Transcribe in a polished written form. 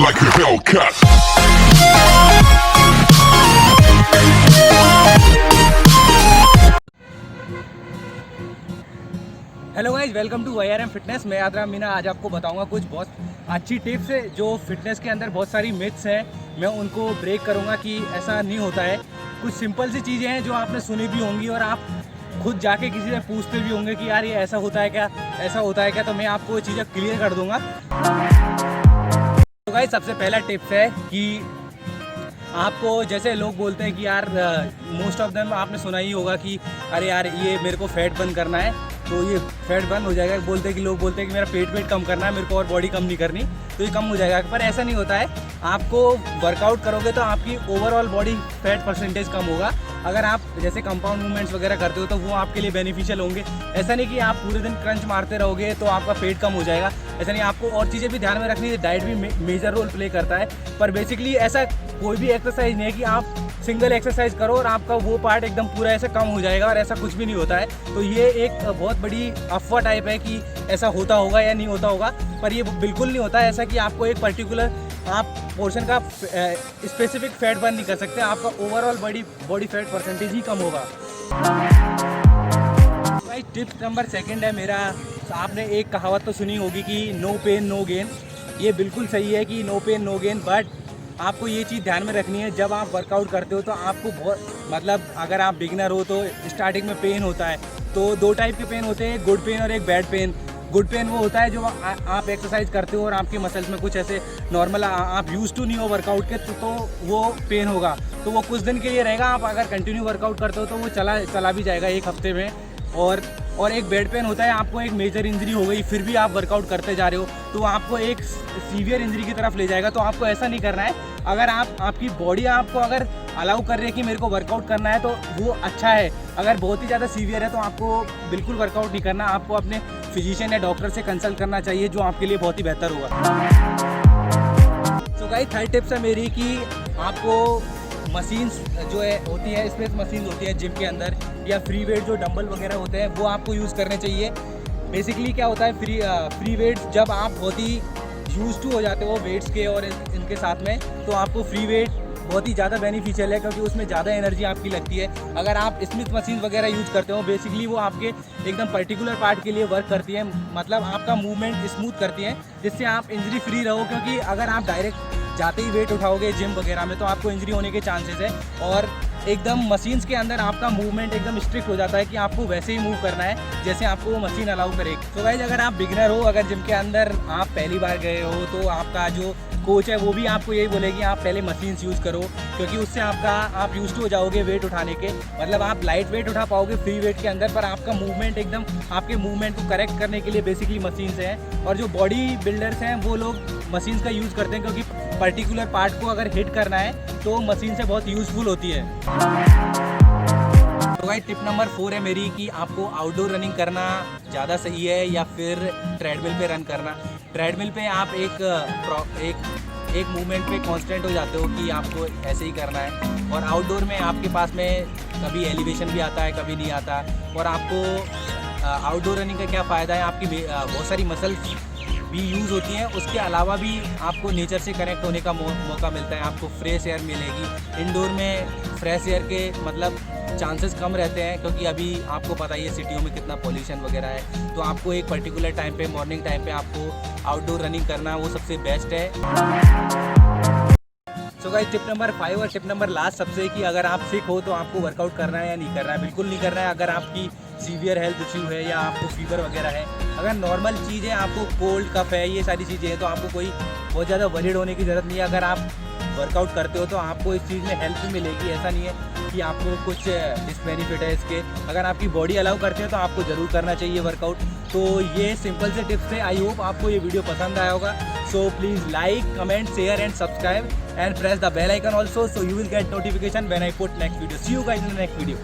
like a Hellcat. Hello guys, welcome to YRM fitness. मैं आदराम मीना आज आपको बताऊंगा कुछ बहुत अच्छी टिप्स है जो फिटनेस के अंदर बहुत सारी मिथ्स हैं। मैं उनको ब्रेक करूंगा कि ऐसा नहीं होता है। कुछ सिंपल सी चीज़ें हैं जो आपने सुनी भी होंगी और आप खुद जाके किसी से पूछते भी होंगे कि यार ये ऐसा होता है क्या, ऐसा होता है क्या। तो मैं आपको वो चीज़ें क्लियर कर दूँगा। तो गाइज सबसे पहला टिप्स है कि आपको जैसे लोग बोलते हैं कि यार मोस्ट ऑफ देम आपने सुना ही होगा कि अरे यार ये मेरे को फैट बर्न करना है तो ये फैट बर्न हो जाएगा। बोलते हैं कि लोग बोलते हैं कि मेरा पेट कम करना है, मेरे को और बॉडी कम नहीं करनी तो ये कम हो जाएगा। पर ऐसा नहीं होता है। आपको वर्कआउट करोगे तो आपकी ओवरऑल बॉडी फैट परसेंटेज कम होगा। अगर आप जैसे कंपाउंड मूवमेंट्स वगैरह करते हो तो वो आपके लिए बेनिफिशियल होंगे। ऐसा नहीं कि आप पूरे दिन क्रंच मारते रहोगे तो आपका पेट कम हो जाएगा, ऐसा नहीं। आपको और चीज़ें भी ध्यान में रखनी है। डाइट भी मेजर रोल प्ले करता है। पर बेसिकली ऐसा कोई भी एक्सरसाइज नहीं है कि आप सिंगल एक्सरसाइज करो और आपका वो पार्ट एकदम पूरा ऐसे कम हो जाएगा, और ऐसा कुछ भी नहीं होता है। तो ये एक बहुत बड़ी अफवाह टाइप है कि ऐसा होता होगा या नहीं होता होगा, पर ये बिल्कुल नहीं होता है ऐसा कि आपको एक पर्टिकुलर आप पोर्शन का स्पेसिफिक फैट बर्न नहीं कर सकते। आपका ओवरऑल बॉडी फैट परसेंटेज ही कम होगा। भाई टिप नंबर सेकंड है मेरा। आपने एक कहावत तो सुनी होगी कि नो पेन नो गेन। ये बिल्कुल सही है कि no pain no gain, but आपको ये चीज़ ध्यान में रखनी है। जब आप वर्कआउट करते हो तो आपको बहुत अगर आप बिगिनर हो तो स्टार्टिंग में पेन होता है। तो दो टाइप के पेन होते हैं, गुड पेन और एक बैड पेन। गुड पेन वो होता है जो आप एक्सरसाइज करते हो और आपके मसल्स में कुछ ऐसे नॉर्मल आप यूज टू नहीं हो वर्कआउट के तो वो पेन होगा। तो वो कुछ दिन के लिए रहेगा। आप अगर कंटिन्यू वर्कआउट करते हो तो वो चला भी जाएगा एक हफ्ते में। और एक बेड पेन होता है, आपको एक मेजर इंजरी हो गई फिर भी आप वर्कआउट करते जा रहे हो तो आपको एक सीवियर इंजरी की तरफ ले जाएगा। तो आपको ऐसा नहीं करना है। अगर आपकी बॉडी आपको अगर अलाउ कर रही है कि मेरे को वर्कआउट करना है तो वो अच्छा है। अगर बहुत ही ज़्यादा सीवियर है तो आपको बिल्कुल वर्कआउट नहीं करना। आपको अपने फिजिशियन या डॉक्टर से कंसल्ट करना चाहिए, जो आपके लिए बहुत ही बेहतर होगा। तो गाइस थर्ड टिप्स है मेरी कि आपको मशीन्स जो है होती है, स्पेस मशीन होती है जिम के अंदर, या फ्री वेट जो डंबल वगैरह होते हैं वो आपको यूज़ करने चाहिए। बेसिकली क्या होता है, फ्री वेट्स जब आप बहुत ही यूज टू हो जाते हो वेट्स के और इनके साथ में, तो आपको फ्री वेट बहुत ही ज़्यादा बेनिफिशियल है क्योंकि उसमें ज़्यादा एनर्जी आपकी लगती है। अगर आप स्मिथ मशीन वगैरह यूज़ करते हो, बेसिकली वो आपके एकदम पर्टिकुलर पार्ट के लिए वर्क करती है, मतलब आपका मूवमेंट स्मूथ करती है, जिससे आप इंजरी फ्री रहो। क्योंकि अगर आप डायरेक्ट जाते ही वेट उठाओगे जिम वगैरह में तो आपको इंजरी होने के चांसेस है। और एकदम मशीन्स के अंदर आपका मूवमेंट एकदम स्ट्रिक्ट हो जाता है कि आपको वैसे ही मूव करना है जैसे आपको वो मशीन अलाउ करेगी। तो गाइस अगर आप बिगिनर हो, अगर जिम के अंदर आप पहली बार गए हो तो आपका जो कोच है वो भी आपको यही बोलेगी आप पहले मशीन्स यूज़ करो, क्योंकि उससे आप यूज टू हो जाओगे वेट उठाने के। मतलब आप लाइट वेट उठा पाओगे फ्री वेट के अंदर, पर आपका मूवमेंट एकदम आपके मूवमेंट को करेक्ट करने के लिए बेसिकली मशीन्स हैं। और जो बॉडी बिल्डर्स हैं वो लोग मशीन्स का यूज़ करते हैं क्योंकि पर्टिकुलर पार्ट को अगर हिट करना है तो मशीन से बहुत यूज़फुल होती है। तो भाई टिप नंबर 4 है मेरी कि आपको आउटडोर रनिंग करना ज़्यादा सही है या फिर ट्रेडमिल पे रन करना। ट्रेडमिल पे आप एक मूवमेंट पे कांस्टेंट हो जाते हो कि आपको ऐसे ही करना है, और आउटडोर में आपके पास में कभी एलिवेशन भी आता है कभी नहीं आता। और आपको आउटडोर रनिंग का क्या फ़ायदा है, आपकी बहुत सारी मसल्स भी यूज़ होती हैं। उसके अलावा भी आपको नेचर से कनेक्ट होने का मौका मिलता है, आपको फ्रेश एयर मिलेगी। इंडोर में फ्रेश एयर के चांसेस कम रहते हैं क्योंकि अभी आपको पता ही है सिटियों में कितना पॉल्यूशन वगैरह है। तो आपको एक पर्टिकुलर टाइम पे मॉर्निंग टाइम पे आपको आउटडोर रनिंग करना वो सबसे बेस्ट है। सो गाइस टिप नंबर 5 और टिप नंबर लास्ट सबसे कि अगर आप सिक हो तो आपको वर्कआउट करना है या नहीं करना है। बिल्कुल नहीं करना है। अगर आपकी सीवियर हेल्थ इश्यू है या आपको फीवर वगैरह है, अगर नॉर्मल चीज़ है, आपको कोल्ड कफ है, ये सारी चीज़ें हैं तो आपको कोई बहुत ज़्यादा वरीड होने की ज़रूरत नहीं है। अगर आप वर्कआउट करते हो तो आपको इस चीज़ में हेल्प भी मिलेगी। ऐसा नहीं है कि आपको कुछ डिसबेनिफिट है इसके। अगर आपकी बॉडी अलाउ करते हो तो आपको ज़रूर करना चाहिए वर्कआउट। तो ये सिंपल से टिप्स थे। आई होप आपको ये वीडियो पसंद आया होगा। So please like, comment, share and subscribe and press the bell icon also so you will get notification when I put next video. See you guys in the next video.